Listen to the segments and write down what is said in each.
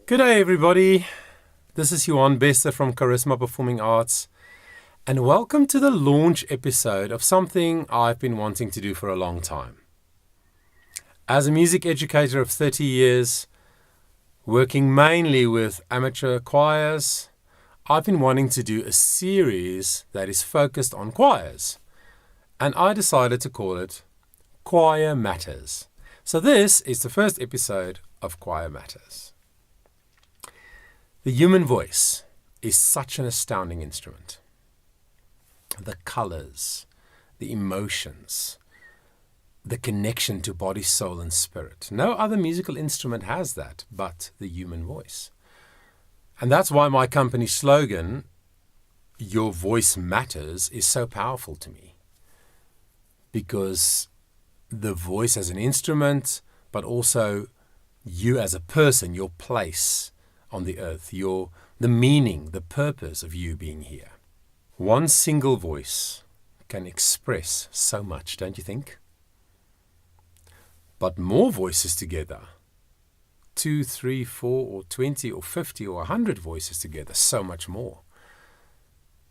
Good day, everybody. This is Johan Bester from Charisma Performing Arts, and welcome to the launch episode of something I've been wanting to do for a long time. As a music educator of 30 years, working mainly with amateur choirs, I've been wanting to do a series that is focused on choirs, and I decided to call it Choir Matters. So this is the first episode of Choir Matters. The human voice is such an astounding instrument. The colors, the emotions, the connection to body, soul, and spirit. No other musical instrument has that but the human voice. And that's why my company's slogan, Your Voice Matters, is so powerful to me. Because the voice as an instrument, but also you as a person, your place on the earth, the meaning, the purpose of you being here. One single voice can express so much, don't you think? But more voices together, 2, 3, 4, or 20, or 50, or 100 voices together, so much more.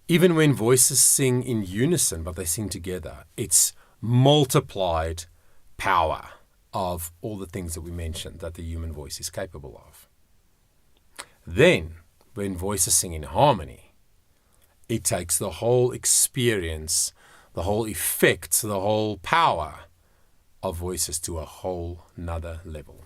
Even when voices sing in unison, but they sing together, it's multiplied power of all the things that we mentioned that the human voice is capable of. Then, when voices sing in harmony, it takes the whole experience, the whole effect, the whole power of voices to a whole nother level.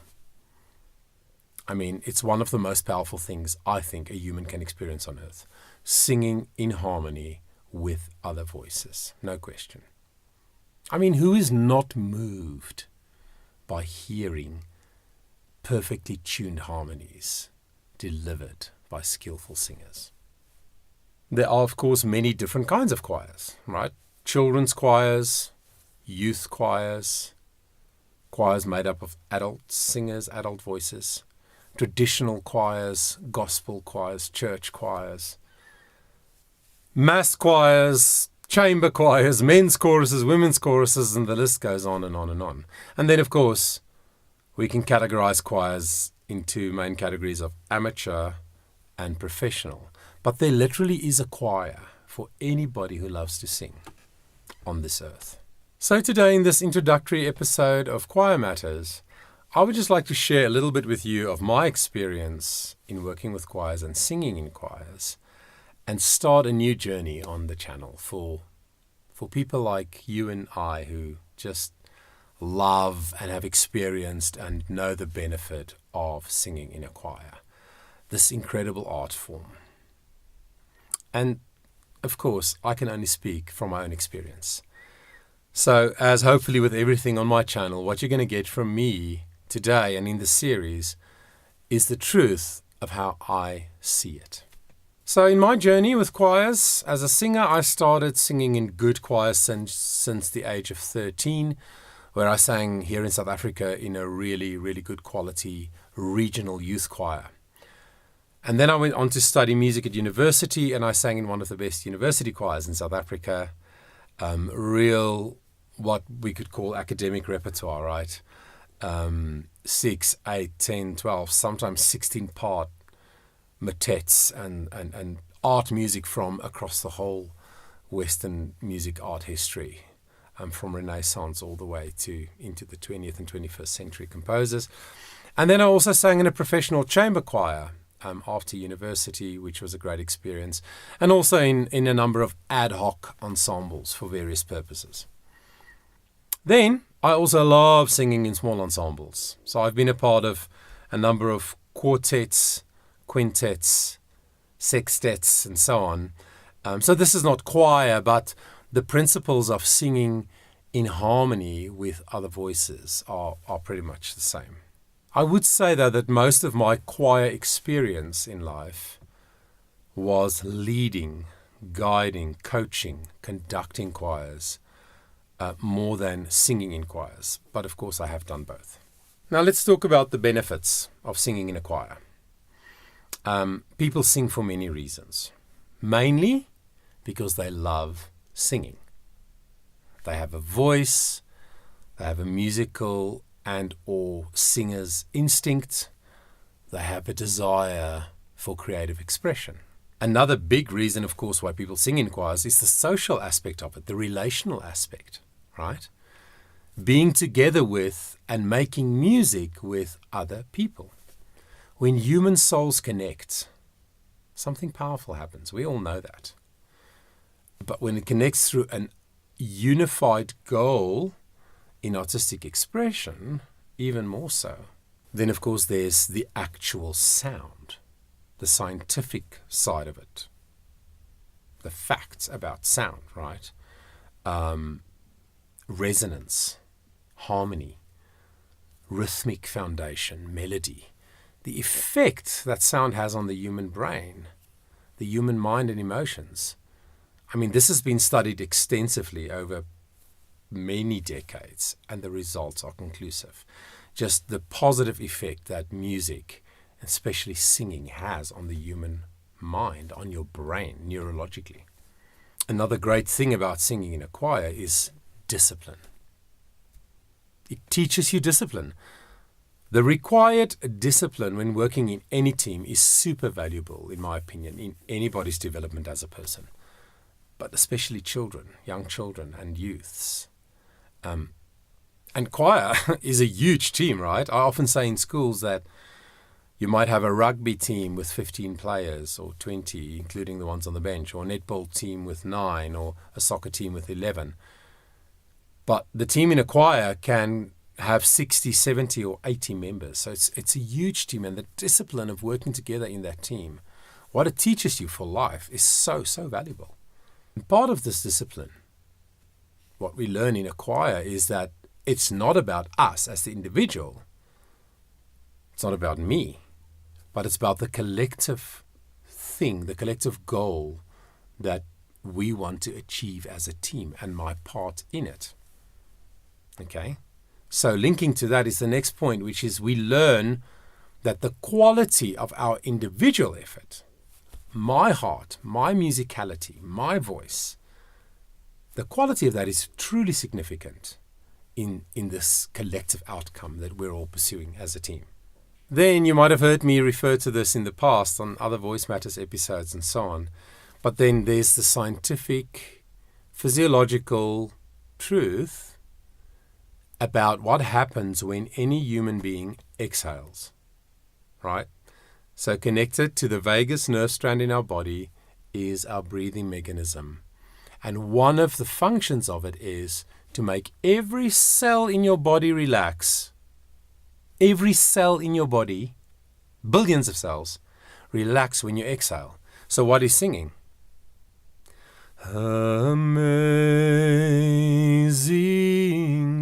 I mean, it's one of the most powerful things I think a human can experience on earth. Singing in harmony with other voices, no question. I mean, who is not moved by hearing perfectly tuned harmonies delivered by skillful singers? There are, of course, many different kinds of choirs, right? Children's choirs, youth choirs, choirs made up of adult singers, adult voices, traditional choirs, gospel choirs, church choirs, mass choirs, chamber choirs, men's choruses, women's choruses, and the list goes on and on and on. And then, of course, we can categorize choirs into main categories of amateur and professional. But there literally is a choir for anybody who loves to sing on this earth. So today, in this introductory episode of Choir Matters, I would just like to share a little bit with you of my experience in working with choirs and singing in choirs, and start a new journey on the channel for people like you and I who just love and have experienced and know the benefit of singing in a choir, this incredible art form. And of course, I can only speak from my own experience. So, as hopefully with everything on my channel, what you're going to get from me today and in the series is the truth of how I see it. So in my journey with choirs, as a singer, I started singing in good choirs since the age of 13, where I sang here in South Africa in a really, really good quality regional youth choir. And then I went on to study music at university, and I sang in one of the best university choirs in South Africa. Real, what we could call academic repertoire, right? 6, 8, 10, 12, sometimes 16-part motets and art music from across the whole Western music art history, from Renaissance all the way into the 20th and 21st century composers. And then I also sang in a professional chamber choir after university, which was a great experience, and also in a number of ad hoc ensembles for various purposes. Then I also love singing in small ensembles. So I've been a part of a number of quartets, quintets, sextets, and so on. So this is not choir, but the principles of singing in harmony with other voices are pretty much the same. I would say, though, that most of my choir experience in life was leading, guiding, coaching, conducting choirs, more than singing in choirs. But of course, I have done both. Now let's talk about the benefits of singing in a choir. People sing for many reasons. Mainly because they love singing. They have a voice They have a musical and or singer's instinct. They have a desire for creative expression. Another big reason, of course, why people sing in choirs is the social aspect of it, the relational aspect, right? Being together with and making music with other people. When human souls connect, something powerful happens. We all know that. But when it connects through an unified goal in artistic expression, even more so. Then, of course, there's the actual sound, the scientific side of it, the facts about sound, right? Resonance, harmony, rhythmic foundation, melody, the effect that sound has on the human brain, the human mind and emotions. I mean, this has been studied extensively over many decades, and the results are conclusive. Just the positive effect that music, especially singing, has on the human mind, on your brain, neurologically. Another great thing about singing in a choir is discipline. It teaches you discipline. The required discipline when working in any team is super valuable, in my opinion, in anybody's development as a person, but especially children, young children and youths. And choir is a huge team, right? I often say in schools that you might have a rugby team with 15 players or 20, including the ones on the bench, or a netball team with 9, or a soccer team with 11. But the team in a choir can have 60, 70 or 80 members. So it's a huge team, and the discipline of working together in that team, what it teaches you for life, is so, so valuable. And part of this discipline, what we learn in a choir, is that it's not about us as the individual. It's not about me, but it's about the collective thing, the collective goal that we want to achieve as a team and my part in it. Okay? So linking to that is the next point, which is we learn that the quality of our individual effort, my heart, my musicality, my voice, the quality of that is truly significant in this collective outcome that we're all pursuing as a team. Then you might have heard me refer to this in the past on other Voice Matters episodes and so on. But then there's the scientific, physiological truth about what happens when any human being exhales, right? So connected to the vagus nerve strand in our body is our breathing mechanism. And one of the functions of it is to make every cell in your body relax. Every cell in your body, billions of cells, relax when you exhale. So what is singing? Amazing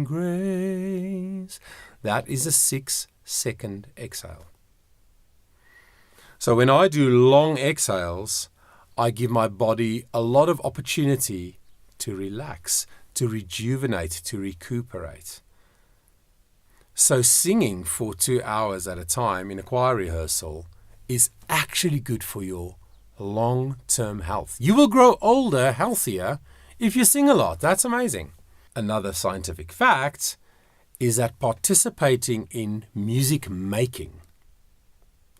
grace. That is a 6-second exhale. So when I do long exhales, I give my body a lot of opportunity to relax, to rejuvenate, to recuperate. So singing for 2 hours at a time in a choir rehearsal is actually good for your long-term health. You will grow older, healthier, if you sing a lot. That's amazing. Another scientific fact is that participating in music making,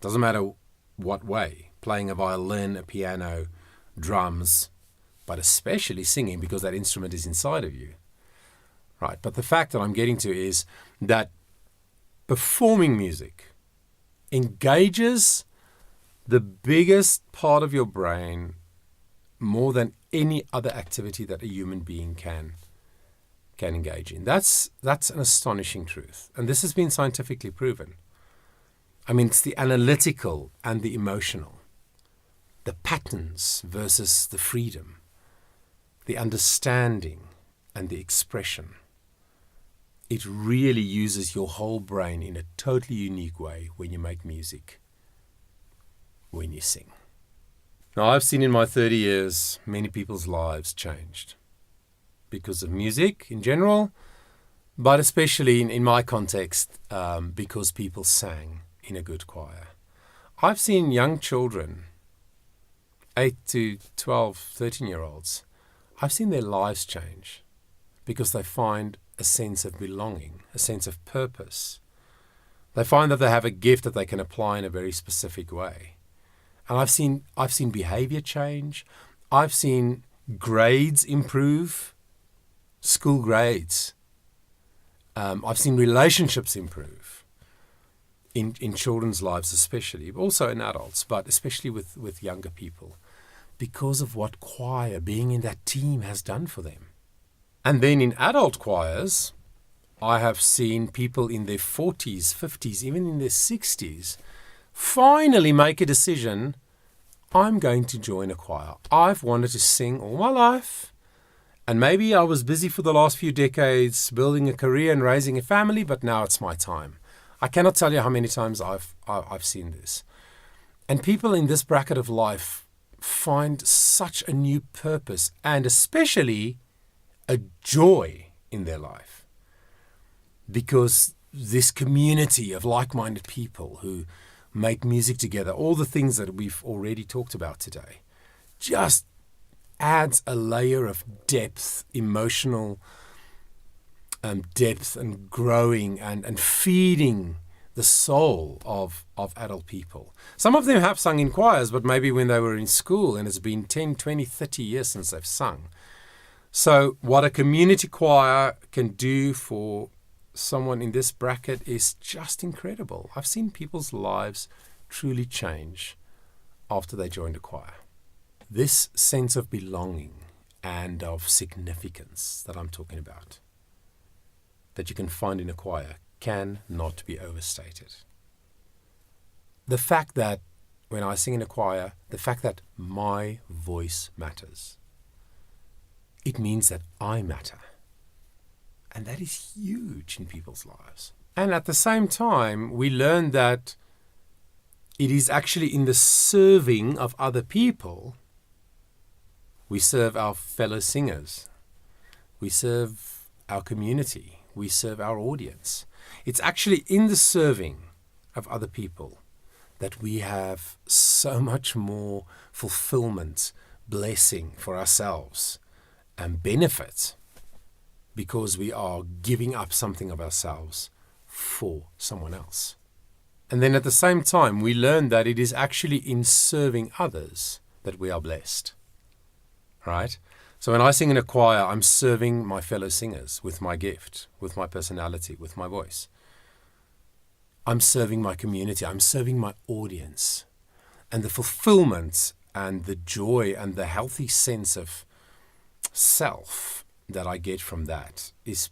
doesn't matter what way, playing a violin, a piano, drums, but especially singing, because that instrument is inside of you. Right, but the fact that I'm getting to is that performing music engages the biggest part of your brain more than any other activity that a human being can engage in. That's an astonishing truth. And this has been scientifically proven. I mean, it's the analytical and the emotional, the patterns versus the freedom, the understanding and the expression. It really uses your whole brain in a totally unique way when you make music, when you sing. Now, I've seen in my 30 years many people's lives changed because of music in general, but especially in my context, because people sang in a good choir. I've seen young children, 8 to 12, 13-year-olds, I've seen their lives change because they find a sense of belonging, a sense of purpose. They find that they have a gift that they can apply in a very specific way. And I've seen behavior change. I've seen grades improve, school grades. I've seen relationships improve in children's lives especially, also in adults, but especially with younger people, because of what choir, being in that team, has done for them. And then in adult choirs, I have seen people in their 40s, 50s, even in their 60s, finally make a decision, I'm going to join a choir. I've wanted to sing all my life, and maybe I was busy for the last few decades building a career and raising a family, but now it's my time. I cannot tell you how many times I've seen this. And people in this bracket of life find such a new purpose and especially a joy in their life, because this community of like-minded people who make music together, all the things that we've already talked about today, just adds a layer of depth, emotional depth, and growing and feeding the soul of adult people. Some of them have sung in choirs, but maybe when they were in school, and it's been 10, 20, 30 years since they've sung. So what a community choir can do for someone in this bracket is just incredible. I've seen people's lives truly change after they joined a choir. This sense of belonging and of significance that I'm talking about, that you can find in a choir, cannot be overstated. The fact that when I sing in a choir, the fact that my voice matters, it means that I matter. And that is huge in people's lives. And at the same time, we learn that it is actually in the serving of other people we serve our fellow singers. We serve our community. We serve our audience. It's actually in the serving of other people that we have so much more fulfillment, blessing for ourselves, and benefit, because we are giving up something of ourselves for someone else. And then at the same time, we learn that it is actually in serving others that we are blessed. Right? So when I sing in a choir, I'm serving my fellow singers with my gift, with my personality, with my voice. I'm serving my community. I'm serving my audience. And the fulfillment and the joy and the healthy sense of self that I get from that is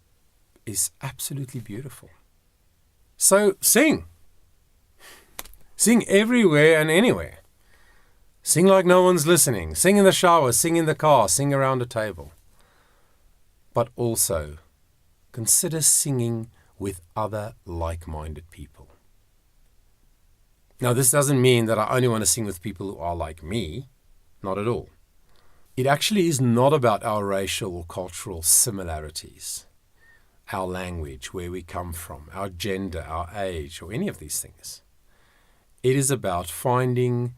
absolutely beautiful. So sing. Sing everywhere and anywhere. Sing like no one's listening. Sing in the shower, sing in the car, sing around a table. But also, consider singing with other like-minded people. Now, this doesn't mean that I only want to sing with people who are like me. Not at all. It actually is not about our racial or cultural similarities, our language, where we come from, our gender, our age, or any of these things. It is about finding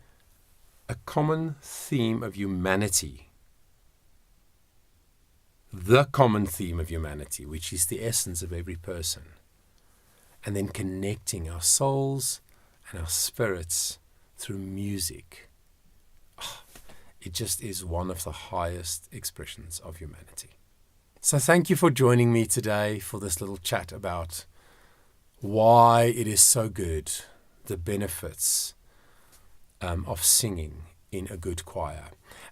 a common theme of humanity, the common theme of humanity, which is the essence of every person, and then connecting our souls and our spirits through music. It just is one of the highest expressions of humanity. So thank you for joining me today for this little chat about why it is so good, the benefits of singing in a good choir.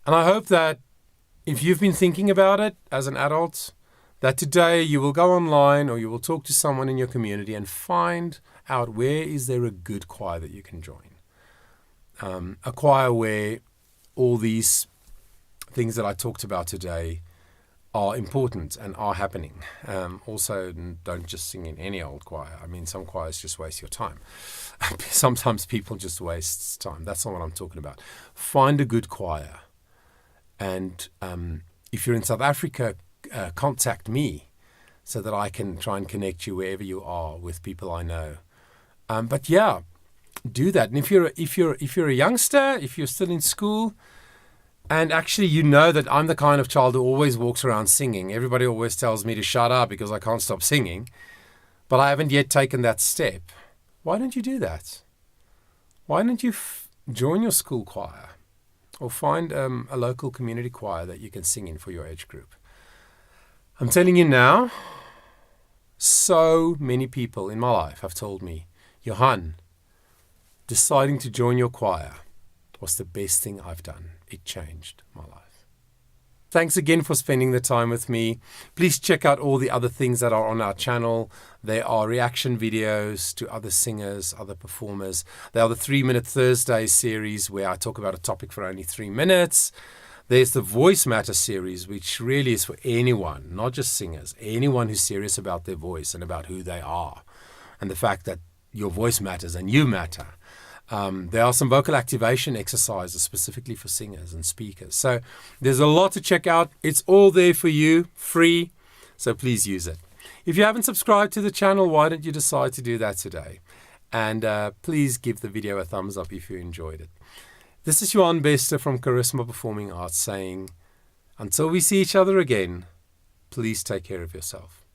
And I hope that if you've been thinking about it as an adult, that today you will go online or you will talk to someone in your community and find out where is there a good choir that you can join. A choir where all these things that I talked about today are important and are happening. Also, don't just sing in any old choir. I mean, some choirs just waste your time. Sometimes people just waste time. That's not what I'm talking about. Find a good choir. And if you're in South Africa, contact me so that I can try and connect you wherever you are with people I know. But yeah, do that. And if you're a youngster, if you're still in school, And actually, you know that I'm the kind of child who always walks around singing. Everybody always tells me to shut up because I can't stop singing. But I haven't yet taken that step. Why don't you do that? Why don't you join your school choir? Or find a local community choir that you can sing in for your age group. I'm telling you now, so many people in my life have told me, Johan, deciding to join your choir was the best thing I've done. It changed my life. Thanks again for spending the time with me. Please check out all the other things that are on our channel. There are reaction videos to other singers, other performers. There are the 3-Minute Thursday series where I talk about a topic for only 3 minutes. There's the Voice Matter series, which really is for anyone, not just singers, anyone who's serious about their voice and about who they are and the fact that your voice matters and you matter. There are some vocal activation exercises specifically for singers and speakers. So there's a lot to check out. It's all there for you, free. So please use it. If you haven't subscribed to the channel, why don't you decide to do that today? And please give the video a thumbs up if you enjoyed it. This is Johan Bester from Charisma Performing Arts saying, until we see each other again, please take care of yourself.